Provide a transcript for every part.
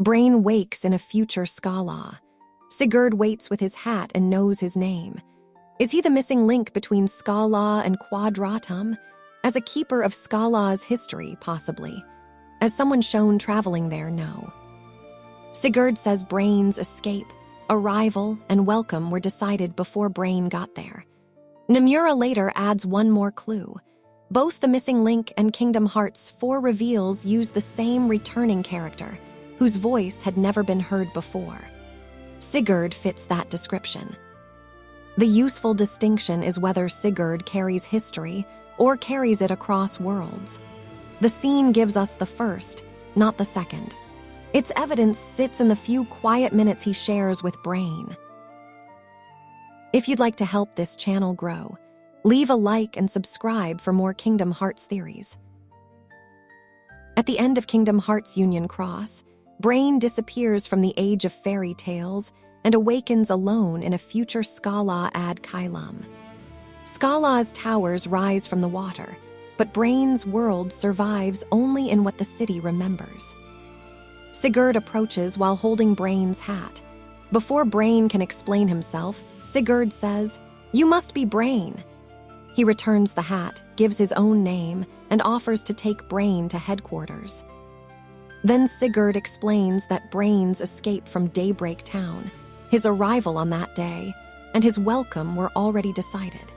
Brain wakes in a future Scala. Sigurd waits with his hat and knows his name. Is he the missing link between Scala and Quadratum? As a keeper of Scala's history, possibly. As someone shown traveling there, no. Sigurd says Brain's escape, arrival, and welcome were decided before Brain got there. Nomura later adds one more clue. Both the missing link and Kingdom Hearts 4 reveals use the same returning character, whose voice had never been heard before. Sigurd fits that description. The useful distinction is whether Sigurd carries history or carries it across worlds. The scene gives us the first, not the second. Its evidence sits in the few quiet minutes he shares with Brain. If you'd like to help this channel grow, leave a like and subscribe for more Kingdom Hearts theories. At the end of Kingdom Hearts Union Cross, Brain disappears from the age of fairy tales and awakens alone in a future Scala ad Caelum. Scala's towers rise from the water, but Brain's world survives only in what the city remembers. Sigurd approaches while holding Brain's hat. Before Brain can explain himself, Sigurd says, "You must be Brain." He returns the hat, gives his own name, and offers to take Brain to headquarters. Then Sigurd explains that Brain's escape from Daybreak Town, his arrival on that day, and his welcome were already decided.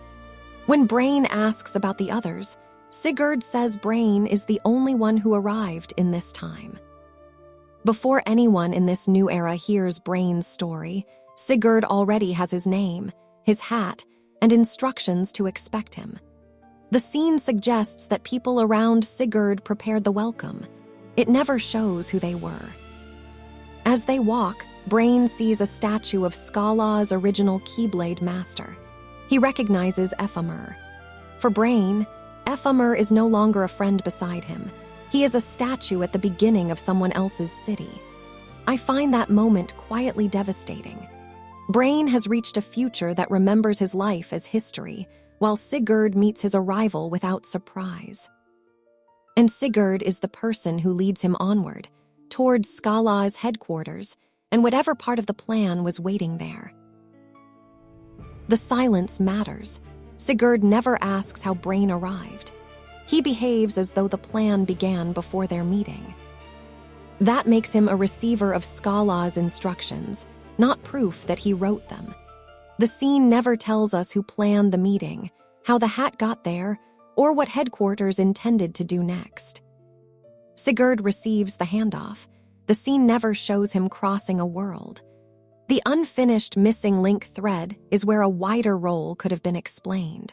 When Brain asks about the others, Sigurd says Brain is the only one who arrived in this time. Before anyone in this new era hears Brain's story, Sigurd already has his name, his hat, and instructions to expect him. The scene suggests that people around Sigurd prepared the welcome. It never shows who they were. As they walk, Brain sees a statue of Scala's original Keyblade master. He recognizes Ephemer. For Brain, Ephemer is no longer a friend beside him. He is a statue at the beginning of someone else's city. I find that moment quietly devastating. Brain has reached a future that remembers his life as history, while Sigurd meets his arrival without surprise. And Sigurd is the person who leads him onward, towards Scala's headquarters, and whatever part of the plan was waiting there. The silence matters. Sigurd never asks how Brain arrived. He behaves as though the plan began before their meeting. That makes him a receiver of Scala's instructions, not proof that he wrote them. The scene never tells us who planned the meeting, how the hat got there, or what headquarters intended to do next. Sigurd receives the handoff. The scene never shows him crossing a world. The unfinished missing link thread is where a wider role could have been explained.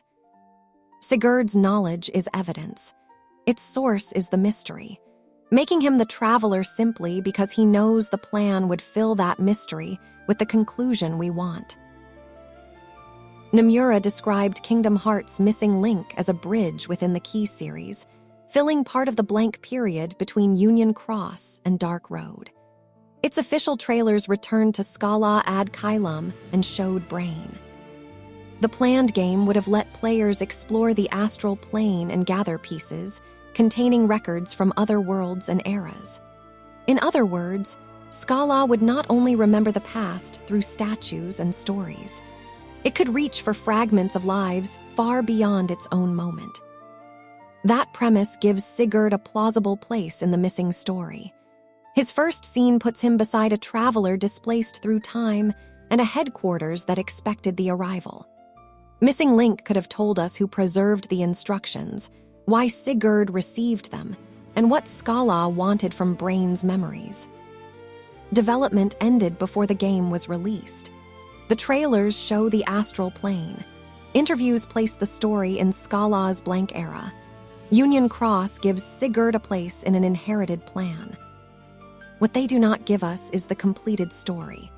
Sigurd's knowledge is evidence. Its source is the mystery, making him the traveler simply because he knows the plan would fill that mystery with the conclusion we want. Nomura described Kingdom Hearts' missing link as a bridge within the Key series, filling part of the blank period between Union Cross and Dark Road. Its official trailers returned to Scala ad Caelum and showed Brain. The planned game would have let players explore the astral plane and gather pieces, containing records from other worlds and eras. In other words, Scala would not only remember the past through statues and stories. It could reach for fragments of lives far beyond its own moment. That premise gives Sigurd a plausible place in the missing story. His first scene puts him beside a traveler displaced through time and a headquarters that expected the arrival. Missing Link could have told us who preserved the instructions, why Sigurd received them, and what Scala wanted from Brain's memories. Development ended before the game was released. The trailers show the astral plane. Interviews place the story in Scala's blank era. Union Cross gives Sigurd a place in an inherited plan. What they do not give us is the completed story.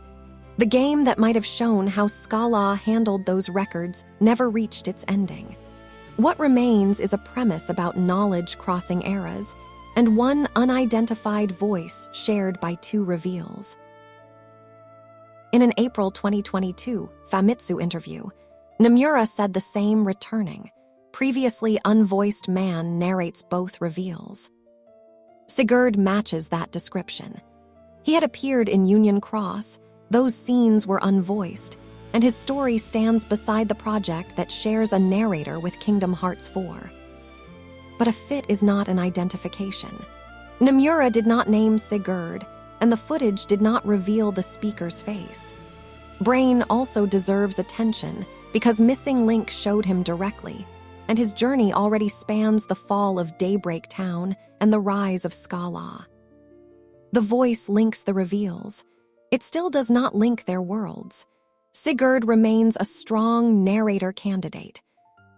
The game that might have shown how Scala handled those records never reached its ending. What remains is a premise about knowledge crossing eras and one unidentified voice shared by two reveals. In an April 2022 Famitsu interview, Nomura said the same returning, previously unvoiced man narrates both reveals. Sigurd matches that description. He had appeared in Union Cross, those scenes were unvoiced, and his story stands beside the project that shares a narrator with Kingdom Hearts 4. But a fit is not an identification. Nomura did not name Sigurd, and the footage did not reveal the speaker's face. Brain also deserves attention because Missing Link showed him directly, and his journey already spans the fall of Daybreak Town and the rise of Scala. The voice links the reveals. It still does not link their worlds. Sigurd remains a strong narrator candidate.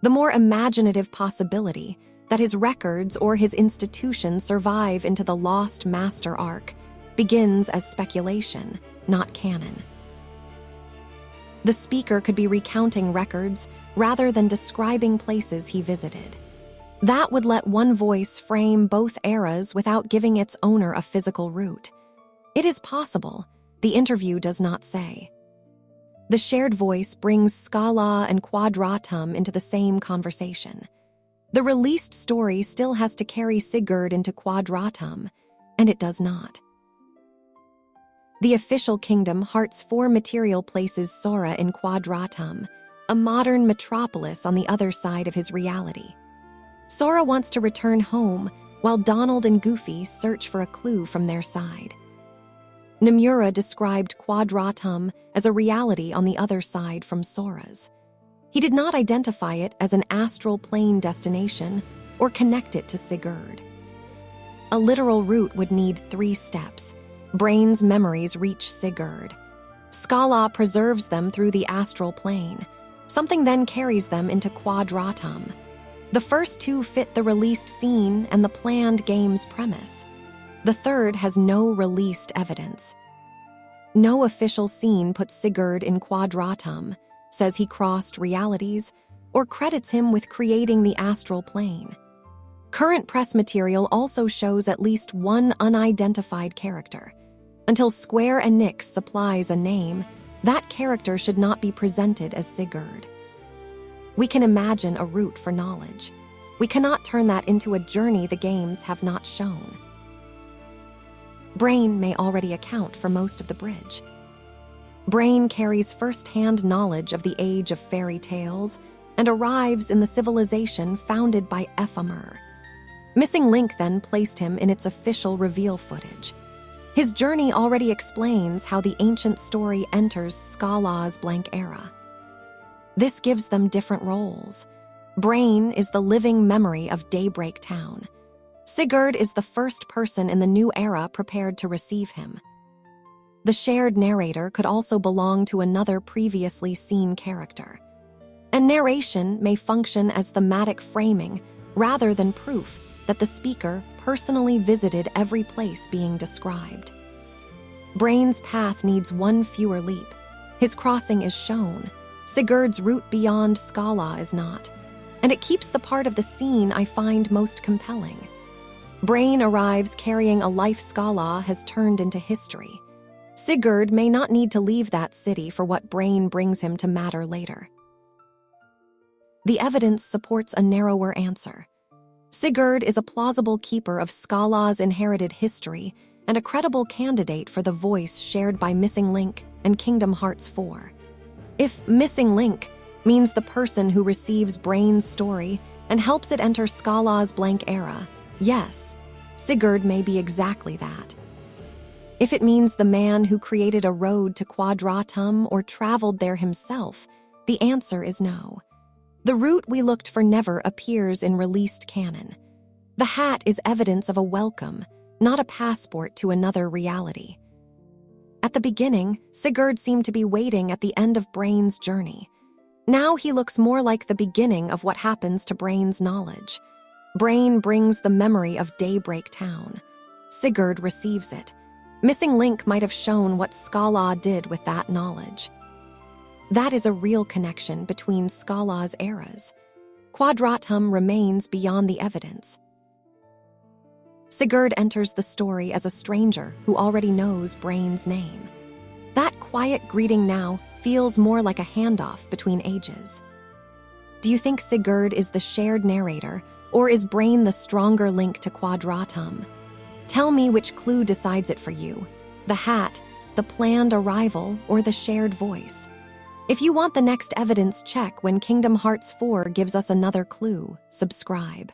The more imaginative possibility that his records or his institution survive into the Lost Master arc begins as speculation, not canon. The speaker could be recounting records rather than describing places he visited. That would let one voice frame both eras without giving its owner a physical root. It is possible, the interview does not say. The shared voice brings Scala and Quadratum into the same conversation. The released story still has to carry Sigurd into Quadratum, and it does not. The official Kingdom Hearts 4 material places Sora in Quadratum, a modern metropolis on the other side of his reality. Sora wants to return home, while Donald and Goofy search for a clue from their side. Nomura described Quadratum as a reality on the other side from Sora's. He did not identify it as an astral plane destination or connect it to Sigurd. A literal route would need 3 steps. Brain's memories reach Sigurd. Scala preserves them through the astral plane. Something then carries them into Quadratum. The first 2 fit the released scene and the planned game's premise. The third has no released evidence. No official scene puts Sigurd in Quadratum, says he crossed realities, or credits him with creating the astral plane. Current press material also shows at least one unidentified character. Until Square Enix supplies a name, that character should not be presented as Sigurd. We can imagine a route for knowledge. We cannot turn that into a journey the games have not shown. Brain may already account for most of the bridge. Brain carries first-hand knowledge of the age of fairy tales and arrives in the civilization founded by Ephemer. Missing Link then placed him in its official reveal footage. His journey already explains how the ancient story enters Scala's blank era. This gives them different roles. Brain is the living memory of Daybreak Town. Sigurd is the first person in the new era prepared to receive him. The shared narrator could also belong to another previously seen character. And narration may function as thematic framing rather than proof that the speaker personally visited every place being described. Brain's path needs one fewer leap. His crossing is shown. Sigurd's route beyond Scala is not, and it keeps the part of the scene I find most compelling. Brain arrives carrying a life Scala has turned into history. Sigurd may not need to leave that city for what Brain brings him to matter later. The evidence supports a narrower answer. Sigurd is a plausible keeper of Scala's inherited history and a credible candidate for the voice shared by Missing Link and Kingdom Hearts 4. If Missing Link means the person who receives Brain's story and helps it enter Scala's blank era, yes, Sigurd may be exactly that. If it means the man who created a road to Quadratum or traveled there himself, the answer is no. The route we looked for never appears in released canon. The hat is evidence of a welcome, not a passport to another reality. At the beginning, Sigurd seemed to be waiting at the end of Brain's journey. Now he looks more like the beginning of what happens to Brain's knowledge. Brain brings the memory of Daybreak Town. Sigurd receives it. Missing Link might have shown what Scala did with that knowledge. That is a real connection between Scala's eras. Quadratum remains beyond the evidence. Sigurd enters the story as a stranger who already knows Brain's name. That quiet greeting now feels more like a handoff between ages. Do you think Sigurd is the shared narrator, or is Brain the stronger link to Quadratum? Tell me which clue decides it for you. The hat, the planned arrival, or the shared voice? If you want the next evidence check when Kingdom Hearts 4 gives us another clue, subscribe.